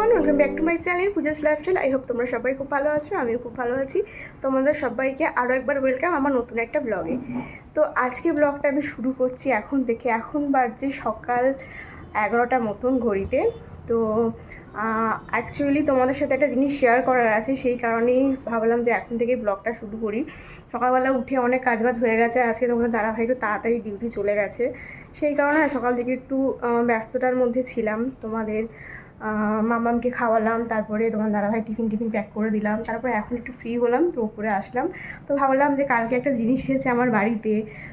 Everyone, welcome back to my channel Puja's lifestyle. I hope তোমরা সবাই খুব ভালো আছো, আমিও খুব ভালো আছি। তোমাদের সবাইকে আরও একবার ওয়েলকাম আমার নতুন একটা ব্লগে। তো আজকে ব্লগটা আমি শুরু করছি এখন থেকে। এখন বাজছে সকাল 11টার মতন ঘড়িতে। তো অ্যাকচুয়ালি তোমাদের সাথে একটা জিনিস শেয়ার করার আছে, সেই কারণেই ভাবলাম যে এখন থেকে ব্লগটা শুরু করি। সকালবেলা উঠে অনেক কাজবাজ হয়ে গেছে, আজকে তোমাদের দাদাভাই একটু তাড়াতাড়ি ডিউটি চলে গেছে, সেই কারণে সকাল থেকে একটু ব্যস্ততার মধ্যে ছিলাম। তোমাদের মামামকে খাওয়ালাম, তারপরে তোমার দাদাভাই টিফিন প্যাক করে দিলাম, তারপরে এখন একটু ফ্রি হলাম তো উপরে আসলাম। তো ভাবলাম যে কালকে একটা জিনিস এসেছে আমার বাড়িতে,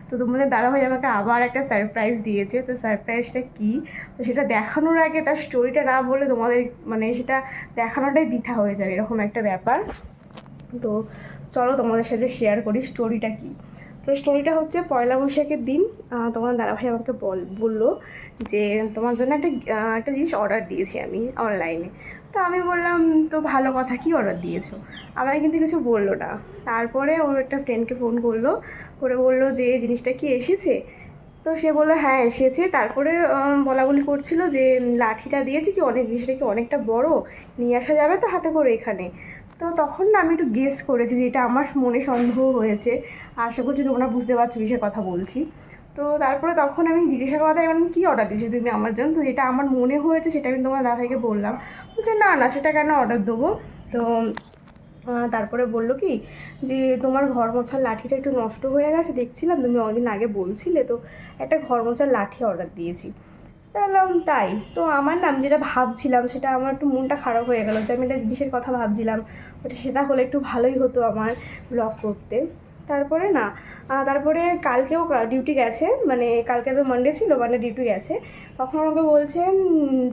তো তোমাদের দাদাভাই আমাকে আবার একটা সারপ্রাইজ দিয়েছে। তো সারপ্রাইজটা কী, তো সেটা দেখানোর আগে তার স্টোরিটা না বলে তোমাদের মানে সেটা দেখানোটাই বৃথা হয়ে যাবে, এরকম একটা ব্যাপার। তো চলো তোমাদের সাথে শেয়ার করি স্টোরিটা কী। তো স্টোরিটা হচ্ছে পয়লা বৈশাখের দিন তোমার দাদাভাই আমাকে বললো যে তোমার জন্য একটা জিনিস অর্ডার দিয়েছি আমি অনলাইনে। তো আমি বললাম তো ভালো কথা, কী অর্ডার দিয়েছো? আমাকে কিন্তু কিছু বললো না। তারপরে ওর একটা ফ্রেন্ডকে ফোন করে বললো যে জিনিসটা কি এসেছে? তো সে বললো হ্যাঁ এসেছে। তারপরে বলাবলি করছিল যে লাঠিটা দিয়েছি কি জিনিসটা কি অনেকটা বড়, নিয়ে আসা যাবে তো হাতে করে এখানে? তো তখন না আমি একটু গেস করেছি যে এটা আমার মনে সন্দেহ হয়েছে। আশা করছি তোমরা বুঝতে পারছো কিসের কথা বলছি। তো তারপরে তখন আমি জিজ্ঞাসা করা তাই মানে কী অর্ডার দিয়েছি তুমি আমার জন্য? তো যেটা আমার মনে হয়েছে সেটা আমি তোমার দাদাভাইকে বললাম। বলছে না না সেটা কেন অর্ডার দেবো। তো তারপরে বললো কি যে তোমার ঘর মোছার লাঠিটা একটু নষ্ট হয়ে গেছে, দেখছিলাম তুমি অনেকদিন আগে বলছিলে, তো একটা ঘর মোছার লাঠি অর্ডার দিয়েছি। বললাম তাই? তো আমার না আমি যেটা ভাবছিলাম সেটা আমার একটু মনটা খারাপ হয়ে গেলো যে আমি একটা জিনিসের কথা ভাবছিলাম, সেটা হলে একটু ভালোই হতো আমার ব্লগ করতে। তারপরে না তারপরে কালকেও ডিউটি গেছে, মানে কালকে তো মানডে ছিল, মানডে ডিউটি গেছে। তখন আমাকে বলছে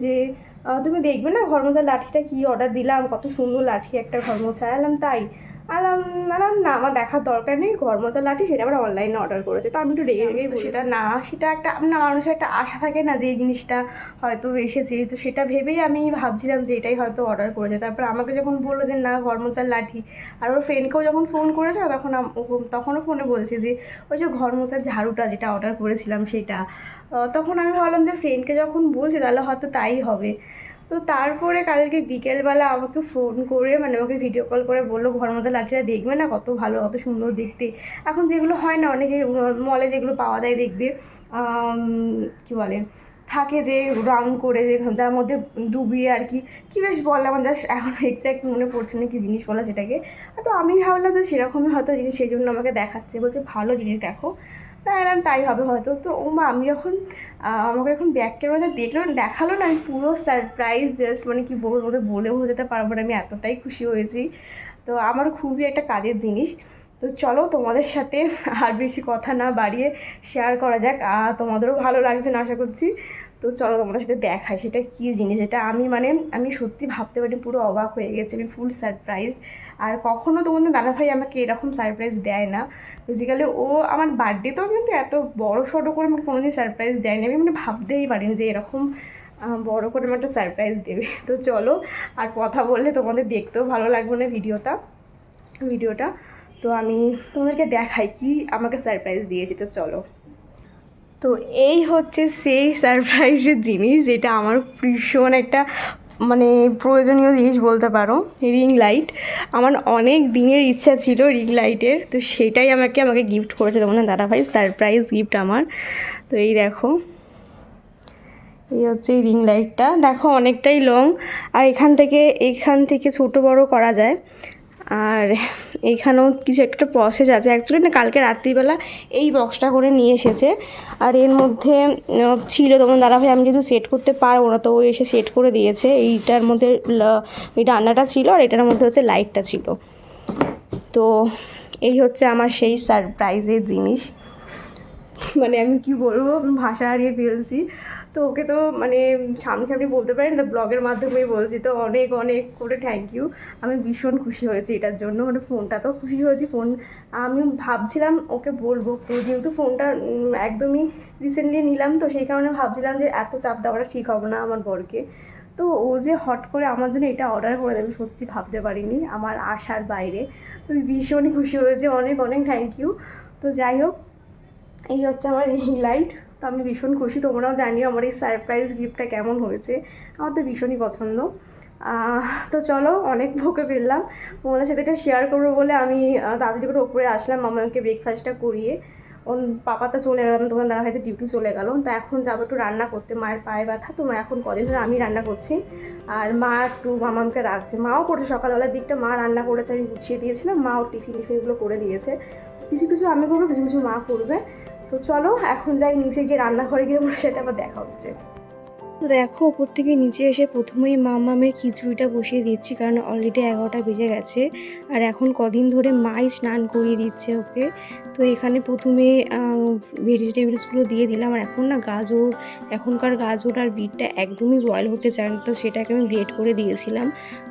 যে তুমি দেখবে না ঘর মোছার লাঠিটা কী অর্ডার দিলাম, কত সুন্দর লাঠি একটা ঘর মোছা। এলাম তাই? আলাম না আমার দেখার দরকার নেই, ঘর মোছার লাঠি সেটা আবার অনলাইনে অর্ডার করেছে। তো আমি একটু রেগেই বলি সেটা না, সেটা একটা না মানুষের একটা আশা থাকে না যে এই জিনিসটা হয়তো এসেছে, তো সেটা ভেবেই আমি ভাবছিলাম যে এটাই হয়তো অর্ডার করেছে। তারপর আমাকে যখন বললো যে না ঘর মোছার লাঠি, আর ওর ফ্রেন্ডকেও যখন ফোন করেছে তখন তখনও ফোনে বলছে যে ওই যে ঘর মোছার ঝাড়ুটা যেটা অর্ডার করেছিলাম সেটা। তখন আমি ভাবলাম যে ফ্রেন্ডকে যখন বলছে তাহলে হয়তো তাই হবে। তো তারপরে কালকে বিকেলবেলা আমাকে ফোন করে মানে আমাকে ভিডিও কল করে বললো ঘর মোছা লাঠিটা দেখবে না, কত ভালো কত সুন্দর দেখতে। এখন যেগুলো হয় না অনেকে মলে যেগুলো পাওয়া যায় দেখবে কী বলে থাকে যে রং করে যে তার মধ্যে ডুবিয়ে আর কি কী বেশ বলে, আমার জাস্ট এখন এক্স্যাক্ট মনে পড়ছে না কি জিনিস বলা সেটাকে। তো আমি ভাবলাম যে সেরকমই হয়তো জিনিস, সেই জন্য আমাকে দেখাচ্ছে, বলছে ভালো জিনিস দেখো। তাই এলাম তাই হবে হয়তো। তো ও মা আমি যখন আমাকে এখন ব্যাক ক্যামেরাতে দেখালো না, আমি পুরো সারপ্রাইজ জাস্ট মানে কি বলতে বলে বোঝাতে পারবো না, আমি এতটাই খুশি হয়েছি। তো আমার খুবই একটা কাজের জিনিস। তো চলো তোমাদের সাথে আর বেশি কথা না বাড়িয়ে শেয়ার করা যাক, তোমাদেরও ভালো লাগছে না আশা করছি। তো চলো তোমাদের সাথে দেখাই সেটা কী জিনিস। এটা আমি সত্যি ভাবতে পারি, পুরো অবাক হয়ে গেছি, আমি ফুল সারপ্রাইজ। আর কখনও তোমাদের দাদাভাই আমাকে এরকম সারপ্রাইজ দেয় না। বেসিক্যালি ও আমার বার্থডেতেও কিন্তু এত বড় সড়ো করে আমাকে কোনোদিন সারপ্রাইজ দেয়নি, আমি মানে ভাবতেই পারিনি যে এরকম বড় করে আমার একটা সারপ্রাইজ দেবে। তো চলো আর কথা বললে তোমাদের দেখতেও ভালো লাগবে না ভিডিওটা। তো আমি তোমাদেরকে দেখাই কি আমাকে সারপ্রাইজ দিয়েছি। তো চলো। তো এই হচ্ছে সেই সারপ্রাইজের জিনিস যেটা আমার ভীষণ একটা মানে প্রয়োজনীয় জিনিস বলতে পারো, রিং লাইট। আমার অনেক দিনের ইচ্ছা ছিল রিং লাইটের, তো সেটাই আমাকে গিফট করেছে তোমাদের দাদাভাই, সারপ্রাইজ গিফট আমার। তো এই দেখো, এই হচ্ছে এই রিং লাইটটা, দেখো অনেকটাই লং, আর এখান থেকে ছোটো বড়ো করা যায়। আর এইখানেও কিছু একটা প্রসেস আছে অ্যাকচুয়ালি, না কালকে রাত্রিবেলা এই বক্সটা করে নিয়ে এসেছে। আর এর মধ্যে ছিল তোমার দাদাভাই, আমি যেহেতু সেট করতে পারবো না তো ও এসে সেট করে দিয়েছে। এইটার মধ্যে এই ডান্ডাটা ছিল আর এটার মধ্যে হচ্ছে লাইটটা ছিল। তো এই হচ্ছে আমার সেই সারপ্রাইজের জিনিস, মানে আমি কি বলবো, আমি ভাষা হারিয়ে ফেলছি। তো ওকে তো মানে সামনাসামনি বলতে পারি না, ব্লগের মাধ্যমেই বলছি। তো অনেক অনেক করে থ্যাংক ইউ, আমি ভীষণ খুশি হয়েছি এটার জন্য। মানে ফোনটাতেও খুশি হয়েছি, আমি ভাবছিলাম ওকে বলবো, তো যেহেতু ফোনটা একদমই রিসেন্টলি নিলাম তো সেই কারণে ভাবছিলাম যে এত চাপ দেওয়াটা ঠিক হবে না আমার বরকে। তো ও যে হট করে আমার জন্য এটা অর্ডার করে দেবে সত্যি ভাবতে পারিনি, আমার আশার বাইরে। তো ভীষণই খুশি হয়েছে, অনেক অনেক থ্যাংক ইউ। তো যাই হোক, এই হচ্ছে আমার রিং লাইট। তো আমি ভীষণ খুশি, তোমরাও জানিও আমার এই সারপ্রাইজ গিফটটা কেমন হয়েছে, আমার তো ভীষণই পছন্দ। তো চলো, অনেক বকে ফেললাম। তোমাদের সাথে এটা শেয়ার করবো বলে আমি তাড়াতাড়ি করে ওপরে আসলাম মামাকে ব্রেকফাস্টটা করিয়ে। ওর পাপা তো চলে গেলাম, তোমার দাদা হয়তো ডিউটি চলে গেল। তো এখন যাবো একটু রান্না করতে, মায়ের পায়ে ব্যথা তো, মা এখন কদিন ধরে আমি রান্না করছি। আর মা একটু মামাকে রাখছে, মাও করছে সকালবেলার দিকটা, মা রান্না করেছে, আমি গুছিয়ে দিয়েছিলাম, মাও টিফিনগুলো করে দিয়েছে। কিছু কিছু আমি করবো, কিছু কিছু মা করবে। তো চলো এখন যাই নিচে গিয়ে, রান্নাঘরে গিয়ে ওর সাথে আবার দেখা হচ্ছে। তো দেখো, ওপর থেকে নিচে এসে প্রথমেই মামামের খিচুড়িটা বসিয়ে দিচ্ছি, কারণ অলরেডি 11টা বেজে গেছে। আর এখন কদিন ধরে মাই স্নান করিয়ে দিচ্ছে ওকে। তো এখানে প্রথমে ভেজিটেবলসগুলো দিয়ে দিলাম। আর এখন না এখনকার গাজর আর বিটটা একদমই বয়েল হতে চায় না, তো সেটাকে আমি গ্রেট করে দিয়েছিলাম।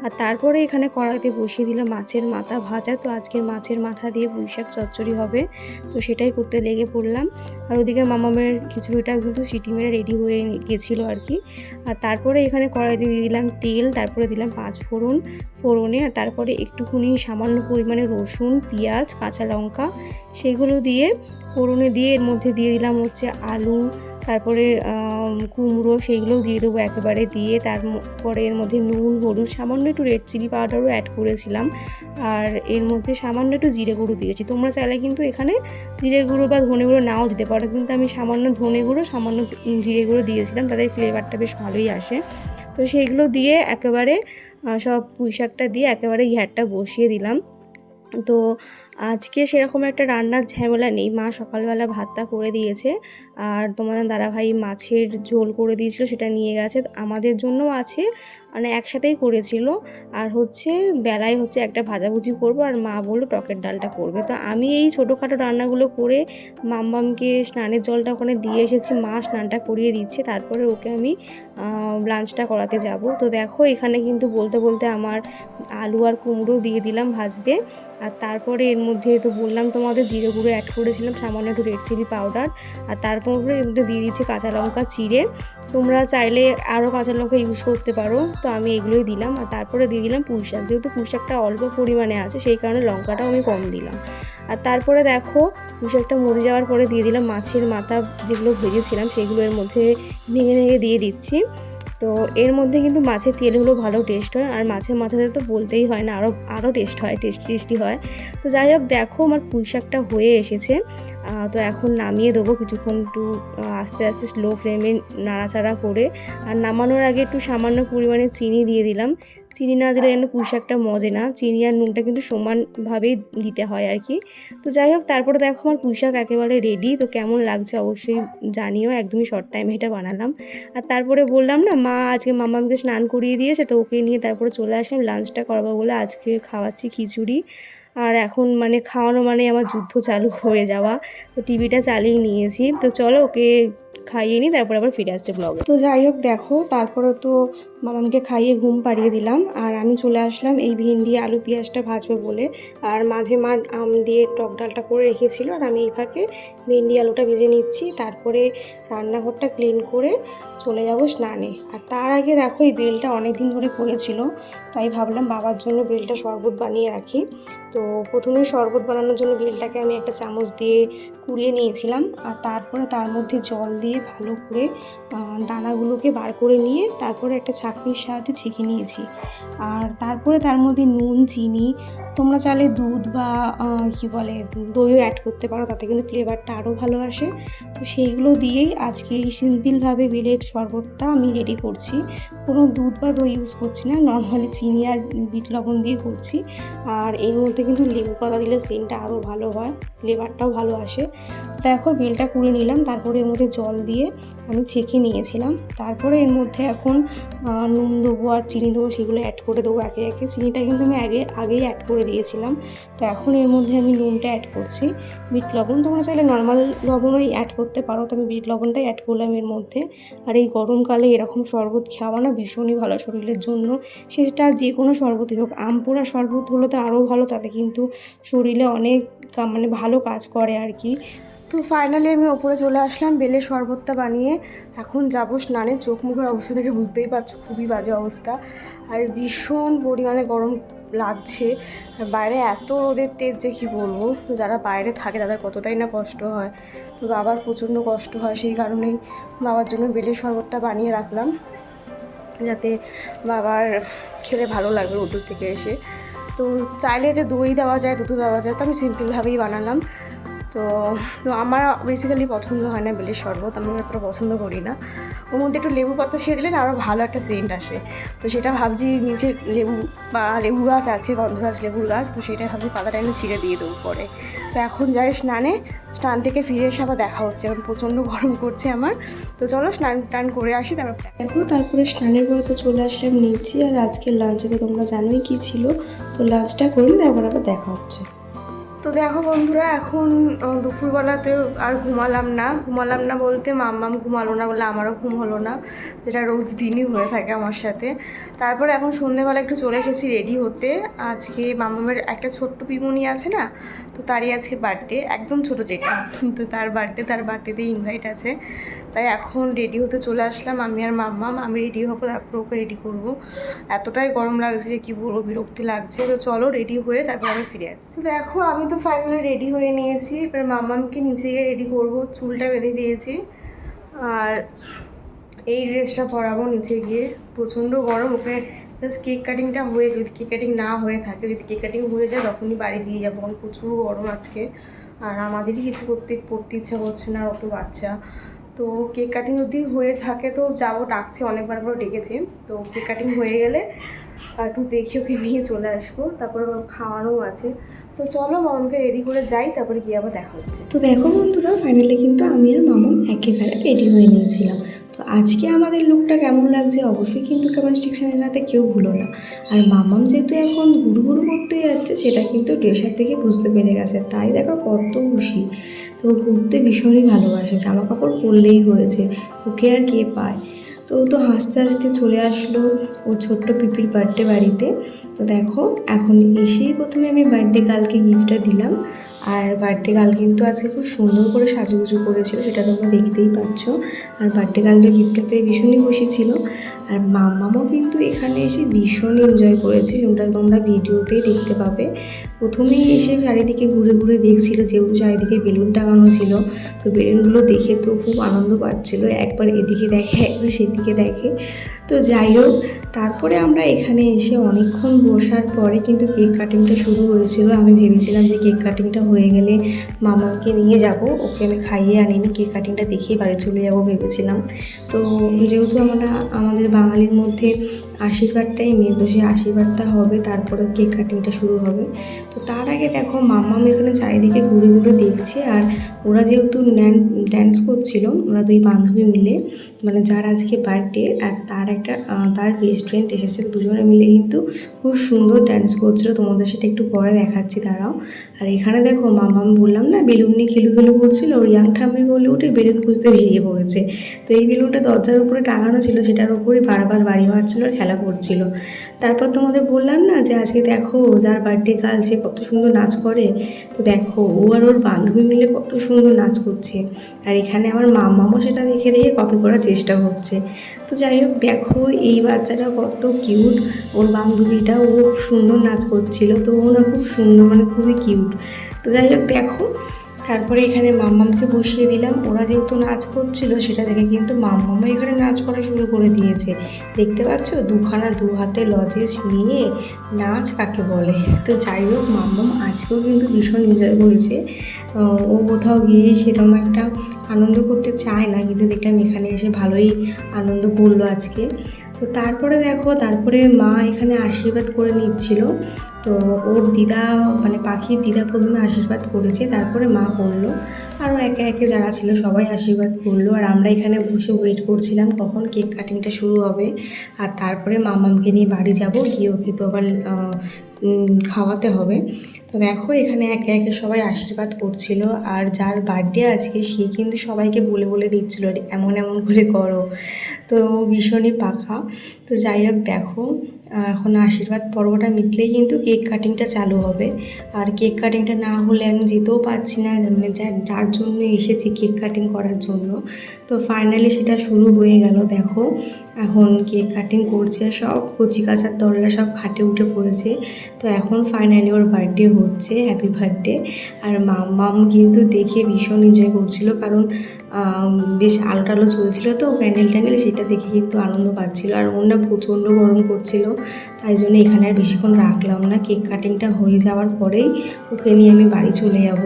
আর তারপরে এখানে কড়াইতে বসিয়ে দিলাম মাছের মাথা ভাজা। তো আজকে মাছের মাথা দিয়ে পুঁইশাক চচ্চড়ি হবে, তো সেটাই করতে লেগে পড়লাম। আর ওদিকে মামামের খিচুড়িটা কিন্তু সিটি মেরে রেডি হয়ে গেছিলো আর কি। আর তারপরে এখানে কড়াইতে দিয়ে দিলাম তেল, তারপরে দিলাম 5 ফোড়নে, আর তারপরে একটুখানি সামান্য পরিমাণে রসুন, পেঁয়াজ, কাঁচা লঙ্কা সেইগুলো দিয়ে ফোড়নে দিয়ে এর মধ্যে দিয়ে দিলাম হচ্ছে আলু, তারপরে কুমড়ো, সেইগুলোও দিয়ে দেবো একেবারে। দিয়ে তারপরে এর মধ্যে নুন, হলুদ, সামান্য একটু রেড চিলি পাউডারও অ্যাড করেছিলাম। আর এর মধ্যে সামান্য একটু জিরে গুঁড়ো দিয়েছি। তোমরা চাইলে কিন্তু এখানে জিরে গুঁড়ো বা ধনে গুঁড়ো নাও দিতে পারো, কিন্তু আমি সামান্য ধনে গুঁড়ো, সামান্য জিরে গুঁড়ো দিয়েছিলাম, তাদের ফ্লেভারটা বেশ ভালোই আসে। তো সেইগুলো দিয়ে একেবারে সব পুঁইশাকটা দিয়ে একেবারে ঘ্যাটটা বসিয়ে দিলাম। তো আজকে সেরকম একটা রান্নার ঝামেলা নেই, মা সকালবেলা ভাতটা করে দিয়েছে। আর তোমাদের দাদাভাই মাছের ঝোল করে দিয়েছিল, সেটা নিয়ে গেছে। আমাদের জন্যও আছে, মানে একসাথেই করেছিল। আর হচ্ছে বেলায় হচ্ছে একটা ভাজাভুজি করব, আর মা বললো টকের ডালটা করবে। তো আমি এই ছোটোখাটো রান্নাগুলো করে মাম্মামকে স্নানের জলটা ওখানে দিয়ে এসেছি, মা স্নানটা করিয়ে দিচ্ছে, তারপরে ওকে আমি লাঞ্চটা করাতে যাব। তো দেখো এখানে কিন্তু বলতে বলতে আমার আলু আর কুমড়ো দিয়ে দিলাম ভাজতে। আর তারপরে এর মধ্যে তো বললাম তোমাদের জিরে গুঁড়ো অ্যাড করেছিলাম, সামান্য একটু রেড চিলি পাউডার। আর তারপরে এর মধ্যে দিয়ে দিচ্ছি কাঁচা লঙ্কা চিড়ে। তোমরা চাইলে আরও কাঁচা লঙ্কা ইউজ করতে পারো, তো আমি এগুলোই দিলাম। আর তারপরে দিয়ে দিলাম পুঁইশাক, যেহেতু পুঁইশাকটা অল্প পরিমাণে আছে সেই কারণে লঙ্কাটাও আমি কম দিলাম। আর তারপরে দেখো পুঁইশাকটা মজে যাওয়ার পরে দিয়ে দিলাম মাছের মাথা যেগুলো ভেজেছিলাম, সেগুলো এর মধ্যে ভেঙে ভেঙে দিয়ে দিচ্ছি। তো এর মধ্যে কিন্তু মাছের তেলগুলো ভালো টেস্ট হয়, আর মাছের মাথাতে তো বলতেই হয় না, আরও টেস্ট হয়, টেস্টি হয়। তো যাই হোক, দেখো আমার পুঁইশাকটা হয়ে এসেছে। তো এখন নামিয়ে দেবো, কিছুক্ষণ একটু আস্তে আস্তে স্লো ফ্লেমে নাড়াচাড়া করে। আর নামানোর আগে একটু সামান্য পরিমাণে চিনি দিয়ে দিলাম। চিনি না দিলে যেন পুঁইশাকটা মজে না, চিনি আর নুনটা কিন্তু সমানভাবেই দিতে হয় আর কি। তো যাই হোক, তারপরে দেখো আমার পুঁইশাক একেবারে রেডি। তো কেমন লাগছে অবশ্যই জানিও, একদমই শর্ট টাইমে এটা বানালাম। আর তারপরে বললাম না, মা আজকে মামাকে স্নান করিয়ে দিয়েছে, তো ওকে নিয়ে তারপরে চলে আসলাম লাঞ্চটা করবো বলে। আজকে খাওয়াচ্ছি খিচুড়ি। আর এখন মানে খাওয়ানো মানে আমার যুদ্ধ চালু হয়ে যাওয়া। তো টিভিটা চালিয়ে নিয়েছি। তো চলো ওকে খাইয়ে নিই, তারপরে আবার ফিরে আসছে ব্লগে। তো যাই হোক দেখো, তারপরে তো মামাকে খাইয়ে ঘুম পাড়িয়ে দিলাম। আর আমি চলে আসলাম এই ভিন্ডি আলু পেঁয়াজটা ভাজবো বলে। আর মাঝে আম দিয়ে টক ডালটা করে রেখেছিল, আর আমি এই ফাঁকে ভিন্ডি আলুটা ভেজে নিচ্ছি। তারপরে রান্নাঘরটা ক্লিন করে চলে যাব স্নানে। আর তার আগে দেখো এই বেলটা অনেক দিন ধরে পড়েছিল, তাই ভাবলাম বাবার জন্য বেলটা শরবত বানিয়ে রাখি। তো প্রথমে শরবত বানানোর জন্য বেলটাকে আমি একটা চামচ দিয়ে কুড়িয়ে নিয়েছিলাম। আর তারপরে তার মধ্যে জল দিয়ে ভালো করে দানাগুলোকে বার করে নিয়ে তারপরে একটা ছাঁকনির সাহায্যে ছেঁকে নিয়েছি। আর তারপরে তার মধ্যে নুন, চিনি, তোমরা চাইলে দুধ বা দইও অ্যাড করতে পারো, তাতে কিন্তু ফ্লেভারটা আরও ভালো আসে। তো সেইগুলো দিয়েই আজকে এই সিম্পলভাবে বেলের শরবতটা আমি রেডি করছি। কোনো দুধ বা দই ইউজ করছি না, নর্মালি চিনি আর বিট লবণ দিয়ে করছি। আর এর মধ্যে কিন্তু লেবু পাতা দিলে সেন্টটা আরও ভালো হয়, ফ্লেভারটাও ভালো আসে। দেখো বেলটা কুড়ে নিলাম, তারপরে এর মধ্যে জল দিয়ে আমি ছেঁকে নিয়েছিলাম। তারপরে এর মধ্যে এখন নুন দেবো আর চিনি দেবো, সেগুলো অ্যাড করে দেবো একে একে। চিনিটা কিন্তু আমি আগেই অ্যাড করে দিয়েছিলাম। তো এখন এর মধ্যে আমি নুনটা অ্যাড করছি। বিট লবণ তোমরা চাইলে নর্মাল লবণই অ্যাড করতে পারো, তো আমি বিট লবণটাই অ্যাড করলাম এর মধ্যে। আর এই গরমকালে এরকম শরবত খাওয়া না ভীষণই ভালো শরীরের জন্য, সেটা যে কোনো শরবতই হোক। আম পোড়া শরবত হলে তো আরও ভালো, তাতে কিন্তু শরীরে অনেক মানে ভালো কাজ করে আর কি। তো ফাইনালি আমি ওপরে চলে আসলাম বেলের শরবতটা বানিয়ে। এখন যাবো স্নানে। চোখ মুখের অবস্থা দেখে বুঝতেই পারছো খুবই বাজে অবস্থা, আর ভীষণ পরিমাণে গরম লাগছে। বাইরে এত রোদের তেজ যে কী বলবো। তো যারা বাইরে থাকে তাদের কতটাই না কষ্ট হয়, তো বাবার প্রচণ্ড কষ্ট হয়, সেই কারণেই বাবার জন্য বেলের শরবতটা বানিয়ে রাখলাম। যাতে বাবার খেলে ভালো লাগবে রোদ্দুর থেকে এসে। তো চাইলে এতে দই দেওয়া যায়, দুধও দেওয়া যায়, তো আমি সিম্পলভাবেই বানালাম। তো তো আমার বেসিক্যালি পছন্দ হয় না বেলের শরবত, আমি অতটা পছন্দ করি না। ওর মধ্যে একটু লেবু পাতা ছিঁড়ে দিলে না আরও ভালো একটা সেন্ট আসে। তো সেটা ভাবছি নিচে লেবু বা লেবু গাছ আছে, গন্ধরাজ লেবুর গাছ, তো সেটা ভাবছি পাতাটা এনে ছিঁড়ে দিয়ে দেবো পরে। তো এখন যাই স্নানে, স্নান থেকে ফিরে এসে আবার দেখা হচ্ছে, এখন প্রচণ্ড গরম করছে আমার। তো চলো স্নান টান করে আসি, তারপর দেখো। তারপরে স্নানের পরে তো চলে আসলাম নিচে, আর আজকের লাঞ্চে তো তোমরা জানোই কী ছিল। তো লাঞ্চটা করে তারপর আবার দেখা হচ্ছে। তো দেখো বন্ধুরা, এখন দুপুরবেলাতে আর ঘুমালাম না বলতে মাম্মাম ঘুমালো না বলে আমারও ঘুম হলো না, যেটা রোজ দিনই হয়ে থাকে আমার সাথে। তারপর এখন সন্ধ্যেবেলা একটু চলে এসেছি রেডি হতে। আজকে মাম্মামের একটা ছোট্ট পিমনি আছে না, তো তারই আজকে বার্থডে, একদম ছোটো যেটা, তো তার বার্থডেতে ইনভাইট আছে। তাই এখন রেডি হতে চলে আসলাম আমি আর মাম্মাম। আমি রেডি হবো, তারপর ওকে রেডি করবো। এতটাই গরম লাগছে যে কী বলবো, বিরক্তি লাগছে। তো চলো রেডি হয়ে তারপর আমি ফিরে আসছি। দেখো আমি তো ফাইনালি রেডি হয়ে নিয়েছি, এবার মাম্মামকে নিচে গিয়ে রেডি করবো, চুলটা বেঁধে দিয়েছি। আর এই ড্রেসটা পরাবো নিচে গিয়ে, প্রচণ্ড গরম। ওকে জাস্ট কেক কাটিংটা হয়ে, যদি কেক কাটিং না হয়ে থাকে, যদি কেক কাটিং হয়ে যায় তখনই বাড়ি দিয়ে যাবো, কারণ প্রচুর গরম আজকে। আর আমাদেরই কিছু পড়তে ইচ্ছা করছে না, অত বাচ্চা। তো কেক কাটিং যদি হয়ে থাকে তো যাবো, ডাকছে অনেকবার করে ডেকেছে। তো কেক কাটিং হয়ে গেলে একটু দেখে ওকে নিয়ে চলে আসবো, তারপর খাওয়ানো আছে। তো চলো মামাকে রেডি করে যাই, তারপরে গিয়ে আবার দেখা হচ্ছে। তো দেখো বন্ধুরা, ফাইনালি কিন্তু আমি আর মামা একেবারে রেডি হয়ে নিয়েছিলাম। তো আজকে আমাদের লুকটা কেমন লাগছে অবশ্যই কিন্তু কমেন্ট সেকশনে জানাতে কেউ ভুলো না। আর মামাম যেহেতু এখন ঘুরু করতে যাচ্ছে, সেটা কিন্তু ড্রেসার থেকে বুঝতে পেরে গেছে, তাই দেখো কত খুশি। তো ঘুরতে ভীষণই ভালোবাসে, জামা কাপড় পরলেই হয়েছে, ওকে আর কে পায়। তো ও তো হাসতে হাসতে চলে আসলো ও ছোট্ট পিপির বার্থডে বাড়িতে। তো দেখো এখন এসেই প্রথমে আমি বার্থডে গার্লকে গিফটটা দিলাম। আর বার্থডে গার্ল কিন্তু আজকে খুব সুন্দর করে সাজুগুজু করেছিল, সেটা তোমরা দেখতেই পাচ্ছ। আর বার্থডে গার্লটা গিফটটা পেয়ে ভীষণই খুশি ছিল। আর মাম্মামও কিন্তু এখানে এসে ভীষণ এনজয় করেছে, ওটা তোমরা ভিডিওতেই দেখতে পাবে। প্রথমেই এসে চারিদিকে ঘুরে ঘুরে দেখছিল, যেহেতু চারিদিকে বেলুন টাঙানো ছিল। তো বেলুনগুলো দেখে তো খুব আনন্দ পাচ্ছিল, একবার এদিকে দেখে একবার সেদিকে দেখে। তো যাই হোক, তারপরে আমরা এখানে এসে অনেকক্ষণ বসার পরে কিন্তু কেক কাটিংটা শুরু হয়েছিল। আমি ভেবেছিলাম যে কেক কাটিংটা হয়ে গেলে মামাকে নিয়ে যাব, ওকে আমি খাইয়ে আনিনি, কেক কাটিংটা দেখেই বাড়ি চলে যাব ভেবেছিলাম। তো যেহেতু আমাদের বাঙালির মধ্যে আশীর্বাদটাই মেন, তো সেই আশীর্বাদটা হবে, তারপরে কেক কাটিংটা শুরু হবে। তো তার আগে দেখো মাম্মাম এখানে চারিদিকে ঘুরে ঘুরে দেখছে। আর ওরা যেহেতু ড্যান্স করছিল, ওরা দুই বান্ধবী মিলে, মানে যার আজকে বার্থডে আর তার বেস্ট ফ্রেন্ড এসেছে, দুজনে মিলে কিন্তু খুব সুন্দর ড্যান্স করছিল। তোমাদের সেটা একটু পরে দেখাচ্ছি, দাঁড়াও। আর এখানে দেখো মাম্মাম বললাম না বেলুন নিয়ে খেলু করছিল, ওর ইয়াং ঠাম্মি বলে উঠে বেলুন খুঁজতে বেরিয়ে পড়েছে। তো এই বেলুনটা দরজার উপরে টাঙানো ছিল, সেটার উপরে বারবার বাড়ি মারছিল আর খেলা করছিল। তারপর তোমাদের বললাম না যে আজকে দেখো যার বার্থডে গার্ল সে কত সুন্দর নাচ করে। তো দেখো ও আর ওর বান্ধবী মিলে কত সুন্দর নাচ করছে। আর এখানে আমার মাম্মামও সেটা দেখে দেখে কপি করার চেষ্টা করছে। তো যাই হোক, দেখো এই বাচ্চাটা কত কিউট, ওর বান্ধবীটা ও খুব সুন্দর নাচ করছিল। তো ও না খুব সুন্দর, মানে খুবই কিউট। তো যাই হোক দেখো, তারপরে এখানে মাম্মামকে বসিয়ে দিলাম। ওরা যেহেতু নাচ করছিল, সেটা দেখে কিন্তু মাম্মামও এখানে নাচ করা শুরু করে দিয়েছে। দেখতে পাচ্ছ দু হাতে লজেস নিয়ে নাচ কাকে বলে। তো যাই হোক, মাম্মাম আজকেও কিন্তু ভীষণ এনজয় করেছে। ও কোথাও গিয়ে সেরকম একটা আনন্দ করতে চায় না, কিন্তু দেখলাম এখানে এসে ভালোই আনন্দ করলো আজকে। তো তারপরে দেখো, তারপরে মা এখানে আশীর্বাদ করে নিচ্ছিল। তো ওর দিদা, মানে পাখির দিদা প্রথমে আশীর্বাদ করেছে, তারপরে মা করলো। আরও একে একে যারা ছিল সবাই আশীর্বাদ করলো। আর আমরা এখানে বসে ওয়েট করছিলাম কখন কেক কাটিংটা শুরু হবে। আর তারপরে মামামকে নিয়ে বাড়ি যাব, গিয়ে ওকে তো আবার খাওয়াতে হবে। তো দেখো এখানে একে একে সবাই আশীর্বাদ করছিল। আর যার বার্থডে আজকে সে কিন্তু সবাইকে বলে বলে দিচ্ছিল এমন এমন করে করো। তো ভীষণই পাকা। তো যাই হোক দেখো, এখন আশীর্বাদ পর্বটা মিটলেই কিন্তু কেক কাটিংটা চালু হবে। আর কেক কাটিংটা না হলে আমি যেতেও পারছি না, মানে যার জন্য এসেছি কেক কাটিং করার জন্য। তো ফাইনালি সেটা শুরু হয়ে গেল। দেখো এখন কেক কাটিং করছে, সব কচি কাচার দলরা সব খাটে উঠে পড়েছে। তো এখন ফাইনালি ওর বার্থডে হচ্ছে, হ্যাপি বার্থডে। আর মাম কিন্তু দেখে ভীষণ এনজয় করছিল, কারণ বেশ আলো টালো চলছিল তো প্যান্ডেল ট্যান্ডেল, সেটা দেখে কিন্তু আনন্দ পাচ্ছিল। আর ওর না প্রচণ্ড গরম করছিল, তাই জন্য এখানে আর বেশিক্ষণ রাখলাম না। কেক কাটিংটা হয়ে যাওয়ার পরেই ওকে নিয়ে আমি বাড়ি চলে যাব।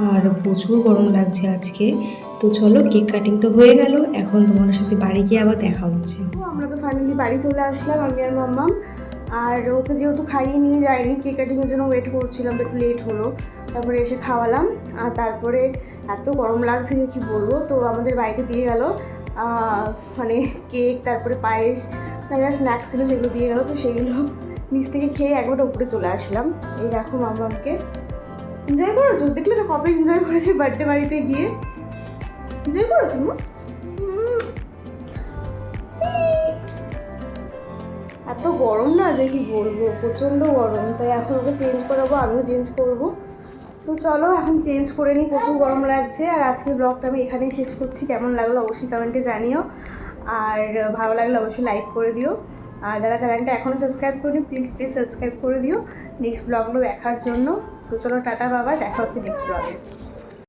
আর প্রচুর গরম লাগছে আজকে। তো চলো, কেক কাটিং তো হয়ে গেল, এখন তোমার সাথে বাড়ি গিয়ে আবার দেখা হচ্ছে। আমরা তো ফাইনালি বাড়ি চলে আসলাম, আমি আর মাম্মাম। আর ওকে যেহেতু খাইয়ে নিয়ে যায়নি, কেক কাটিংয়ের জন্য ওয়েট করছিলাম, একটু লেট হলো। তারপরে এসে খাওয়ালাম। আর তারপরে এত গরম লাগছে যে কী বলবো, তো আমাদের বাড়িতে দিয়ে গেল মানে কেক, তারপরে পায়েস, তারপরে স্ন্যাক্স ছিল সেগুলো দিয়ে গেলো। তো সেগুলো নিচ থেকে খেয়ে একবার উপরে চলে আসলাম। এই দেখো মাম্মামকে। এনজয় করেছো? দেখলে তো কবে এনজয় করেছে বার্থডে বাড়িতে গিয়ে। এনজয় করেছো মা? এত গরম না যে কি বলবো, প্রচণ্ড গরম। তাই এখন ওকে চেঞ্জ করাবো, আমিও চেঞ্জ করবো। তো চলো এখন চেঞ্জ করে নিই, প্রচুর গরম লাগছে। আর আজকের ব্লগটা আমি এখানেই শেষ করছি। কেমন লাগলো অবশ্যই কমেন্টে জানিও। আর ভালো লাগলে অবশ্যই লাইক করে দিও। আর যারা চ্যানেলটা এখনও সাবস্ক্রাইব করিনি, প্লিজ সাবস্ক্রাইব করে দিও নেক্সট ব্লগগুলো দেখার জন্য। তো চলো টাটা বাবা, দেখা হচ্ছে নেক্সট ব্লগে।